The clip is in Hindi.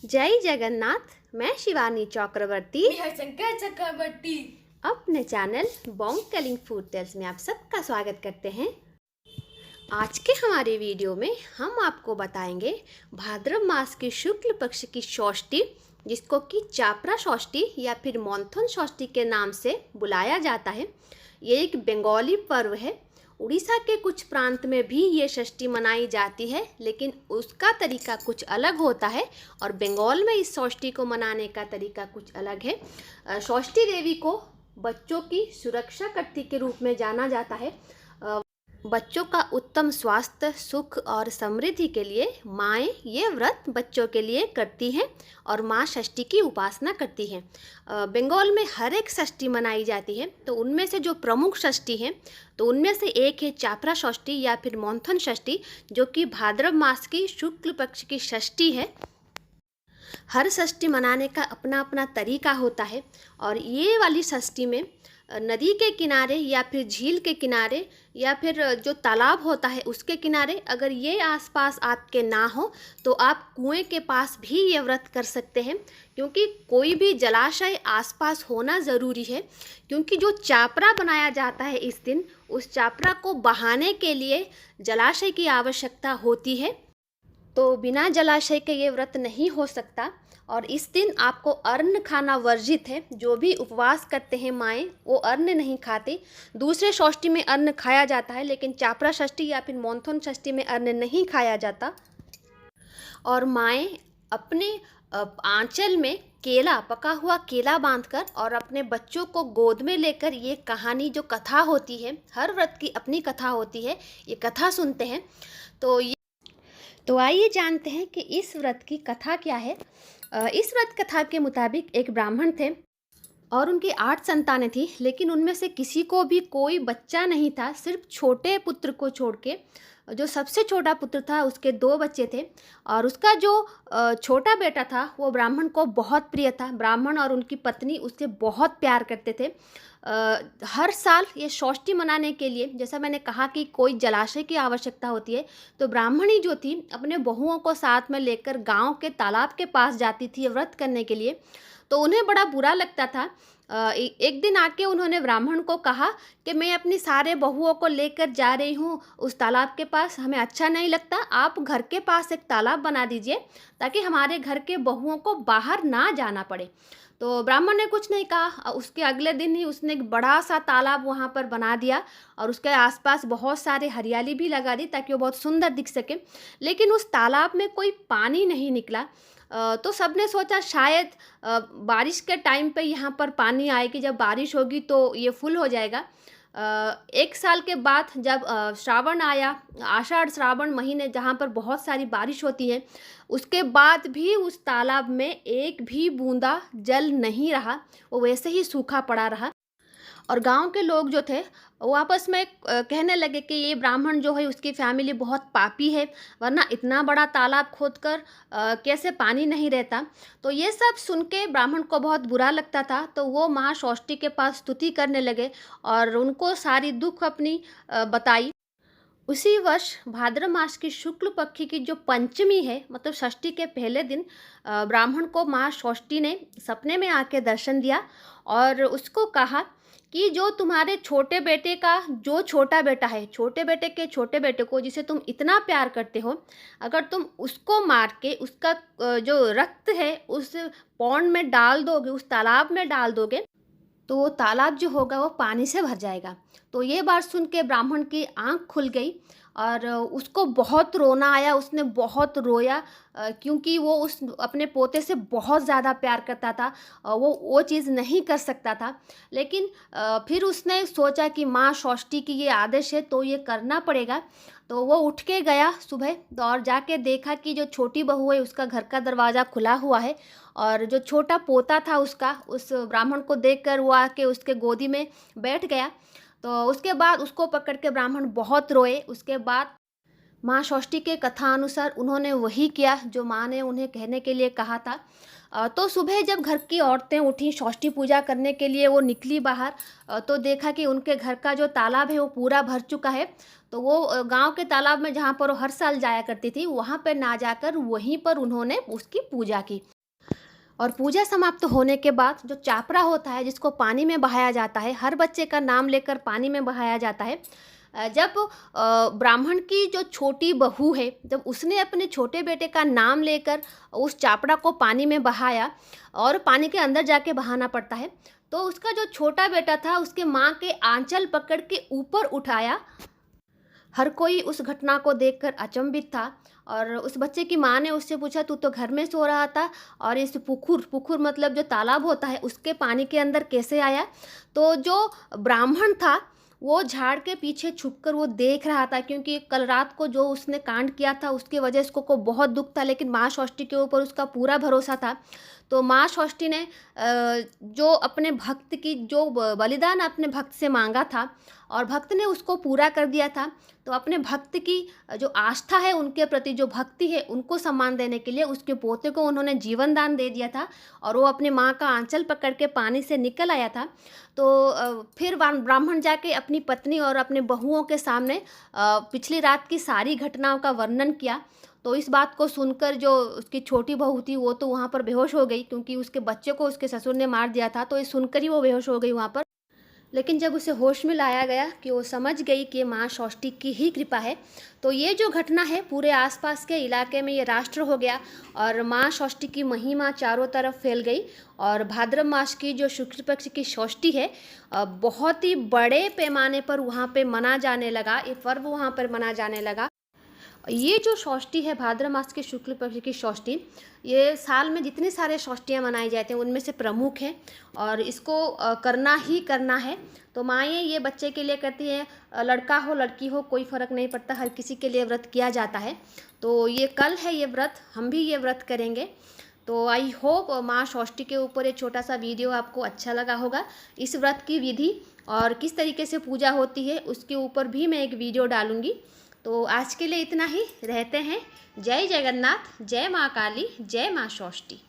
जय जगन्नाथ। मैं शिवानी चक्रवर्ती शंकर चक्रवर्ती अपने channel Bong telling food tales में आप सबका स्वागत करते हैं। आज के हमारे वीडियो में हम आपको बताएंगे भाद्रव मास की शुक्ल पक्ष की षष्ठी, जिसको कि चापरा षष्ठी या फिर मॉनथन षष्ठी के नाम से बुलाया जाता है। ये एक बंगाली पर्व है। उड़ीसा के कुछ प्रांत में भी ये षष्ठी मनाई जाती है, लेकिन उसका तरीका कुछ अलग होता है और बंगाल में इस षष्ठी को मनाने का तरीका कुछ अलग है। षष्ठी देवी को बच्चों की सुरक्षा करती के रूप में जाना जाता है। बच्चों का उत्तम स्वास्थ्य, सुख और समृद्धि के लिए माएँ ये व्रत बच्चों के लिए करती हैं और माँ षष्ठी की उपासना करती हैं। बंगाल में हर एक षष्ठी मनाई जाती है, तो उनमें से जो प्रमुख षष्ठी हैं तो उनमें से एक है चापरा षष्ठी या फिर मॉनथन षष्ठी, जो कि भाद्रव मास की शुक्ल पक्ष की षष्ठी है। हर षष्ठी मनाने का अपना अपना तरीका होता है और ये वाली षष्ठी में नदी के किनारे या फिर झील के किनारे या फिर जो तालाब होता है उसके किनारे, अगर ये आसपास आपके ना हो तो आप कुएं के पास भी ये व्रत कर सकते हैं, क्योंकि कोई भी जलाशय आसपास होना ज़रूरी है। क्योंकि जो चापरा बनाया जाता है इस दिन, उस चापरा को बहाने के लिए जलाशय की आवश्यकता होती है, तो बिना जलाशय के ये व्रत नहीं हो सकता। और इस दिन आपको अन्न खाना वर्जित है। जो भी उपवास करते हैं माएँ, वो अन्न नहीं खाते। दूसरे षष्ठी में अन्न खाया जाता है, लेकिन चापरा षष्ठी या फिर मॉनथन षष्ठी में अन्न नहीं खाया जाता। और माएँ अपने आंचल में केला, पका हुआ केला बांधकर और अपने बच्चों को गोद में लेकर ये कहानी, जो कथा होती है, हर व्रत की अपनी कथा होती है, ये कथा सुनते हैं। तो आइए जानते हैं कि इस व्रत की कथा क्या है। इस व्रत कथा के मुताबिक एक ब्राह्मण थे और उनकी 8 संतानें थी, लेकिन उनमें से किसी को भी कोई बच्चा नहीं था। सिर्फ छोटे पुत्र को छोड़ के, जो सबसे छोटा पुत्र था उसके 2 बच्चे थे और उसका जो छोटा बेटा था वो ब्राह्मण को बहुत प्रिय था। ब्राह्मण और उनकी पत्नी उससे बहुत प्यार करते थे। हर साल ये षष्ठी मनाने के लिए, जैसा मैंने कहा कि कोई जलाशय की आवश्यकता होती है, तो ब्राह्मणी जो थी अपने बहुओं को साथ में लेकर गांव के तालाब के पास जाती थी व्रत करने के लिए। तो उन्हें बड़ा बुरा लगता था। एक दिन आके उन्होंने ब्राह्मण को कहा कि मैं अपनी सारे बहुओं को लेकर जा रही हूँ उस तालाब के पास, हमें अच्छा नहीं लगता, आप घर के पास एक तालाब बना दीजिए ताकि हमारे घर के बहुओं को बाहर ना जाना पड़े। तो ब्राह्मण ने कुछ नहीं कहा। उसके अगले दिन ही उसने एक बड़ा सा तालाब वहाँ पर बना दिया और उसके आसपास बहुत सारे हरियाली भी लगा दी ताकि वो बहुत सुंदर दिख सके। लेकिन उस तालाब में कोई पानी नहीं निकला। तो सबने सोचा शायद बारिश के टाइम पे यहाँ पर पानी आएगी, जब बारिश होगी तो ये फुल हो जाएगा। 1 साल के बाद जब श्रावण आया, आषाढ़ श्रावण महीने जहाँ पर बहुत सारी बारिश होती है, उसके बाद भी उस तालाब में एक भी बूंदा जल नहीं रहा, वो वैसे ही सूखा पड़ा रहा। और गांव के लोग जो थे वो आपस में कहने लगे कि ये ब्राह्मण जो है उसकी फैमिली बहुत पापी है, वरना इतना बड़ा तालाब खोदकर कैसे पानी नहीं रहता। तो ये सब सुन के ब्राह्मण को बहुत बुरा लगता था। तो वो माँ षष्ठी के पास स्तुति करने लगे और उनको सारी दुख अपनी बताई। उसी वर्ष भाद्र मास की शुक्ल पक्ष की जो पंचमी है, मतलब षष्ठी के पहले दिन, ब्राह्मण को माँ षष्ठी ने सपने में आके दर्शन दिया और उसको कहा कि जो तुम्हारे छोटे बेटे का जो छोटा बेटा है, छोटे बेटे के छोटे बेटे को जिसे तुम इतना प्यार करते हो, अगर तुम उसको मार के उसका जो रक्त है उस पौंड में डाल दोगे, उस तालाब में डाल दोगे, तो वो तालाब जो होगा वो पानी से भर जाएगा। तो ये बात सुन के ब्राह्मण की आंख खुल गई और उसको बहुत रोना आया। उसने बहुत रोया क्योंकि वो उस अपने पोते से बहुत ज़्यादा प्यार करता था। वो चीज़ नहीं कर सकता था। लेकिन फिर उसने सोचा कि माँ षष्ठी की ये आदेश है तो ये करना पड़ेगा। तो वो उठ के गया सुबह और जाके देखा कि जो छोटी बहू है उसका घर का दरवाज़ा खुला हुआ है और जो छोटा पोता था उसका, उस ब्राह्मण को देखकर वो आके उसके गोदी में बैठ गया। तो उसके बाद उसको पकड़ के ब्राह्मण बहुत रोए। उसके बाद माँ षष्ठी के कथा अनुसार उन्होंने वही किया जो माँ ने उन्हें कहने के लिए कहा था। तो सुबह जब घर की औरतें उठी षष्ठी पूजा करने के लिए, वो निकली बाहर, तो देखा कि उनके घर का जो तालाब है वो पूरा भर चुका है। तो वो गांव के तालाब में जहाँ पर वो हर साल जाया करती थी, वहाँ पर ना जाकर वहीं पर उन्होंने उसकी पूजा की। और पूजा समाप्त होने के बाद जो चापरा होता है जिसको पानी में बहाया जाता है, हर बच्चे का नाम लेकर पानी में बहाया जाता है। जब ब्राह्मण की जो छोटी बहू है, जब उसने अपने छोटे बेटे का नाम लेकर उस चापड़ा को पानी में बहाया, और पानी के अंदर जाके बहाना पड़ता है, तो उसका जो छोटा बेटा था उसके माँ के आंचल पकड़ के ऊपर उठाया। हर कोई उस घटना को देखकर अचंभित था और उस बच्चे की माँ ने उससे पूछा, तू तो घर में सो रहा था और इस पुकुर मतलब जो तालाब होता है उसके पानी के अंदर कैसे आया? तो जो ब्राह्मण था वो झाड़ के पीछे छुपकर वो देख रहा था, क्योंकि कल रात को जो उसने कांड किया था उसकी वजह से उसको बहुत दुख था, लेकिन माँ षष्ठी के ऊपर उसका पूरा भरोसा था। तो माँ षष्ठी ने जो अपने भक्त की जो बलिदान अपने भक्त से मांगा था और भक्त ने उसको पूरा कर दिया था, तो अपने भक्त की जो आस्था है, उनके प्रति जो भक्ति है, उनको सम्मान देने के लिए उसके पोते को उन्होंने जीवन दान दे दिया था और वो अपनी माँ का आंचल पकड़ के पानी से निकल आया था। तो फिर ब्राह्मण जाके अपनी पत्नी और अपने बहुओं के सामने पिछली रात की सारी घटनाओं का वर्णन किया। तो इस बात को सुनकर जो उसकी छोटी बहू थी वो तो वहाँ पर बेहोश हो गई, क्योंकि उसके बच्चे को उसके ससुर ने मार दिया था, तो ये सुनकर ही वो बेहोश हो गई वहाँ पर। लेकिन जब उसे होश में लाया गया कि वो समझ गई कि माँ षष्ठी की ही कृपा है, तो ये जो घटना है पूरे आसपास के इलाके में ये राष्ट्र हो गया और माँ षष्ठी की महिमा चारों तरफ फैल गई। और भाद्रव मास की जो शुक्ल पक्ष की षष्ठी है बहुत ही बड़े पैमाने पर वहाँ पे मना जाने लगा, ये पर्व वहाँ पर मना जाने लगा। ये जो षष्ठी है भाद्रव मास के शुक्ल पक्ष की षष्ठी, ये साल में जितने सारे षष्ठियाँ मनाई जाते हैं उनमें से प्रमुख है और इसको करना ही करना है। तो माएँ ये बच्चे के लिए करती हैं, लड़का हो लड़की हो कोई फ़र्क नहीं पड़ता, हर किसी के लिए व्रत किया जाता है। तो ये कल है ये व्रत, हम भी ये व्रत करेंगे। तो आई होप माँ षष्ठी के ऊपर एक छोटा सा वीडियो आपको अच्छा लगा होगा। इस व्रत की विधि और किस तरीके से पूजा होती है उसके ऊपर भी मैं एक वीडियो डालूँगी। तो आज के लिए इतना ही, रहते हैं। जय जगन्नाथ, जय माँ काली, जय माँ षष्ठी।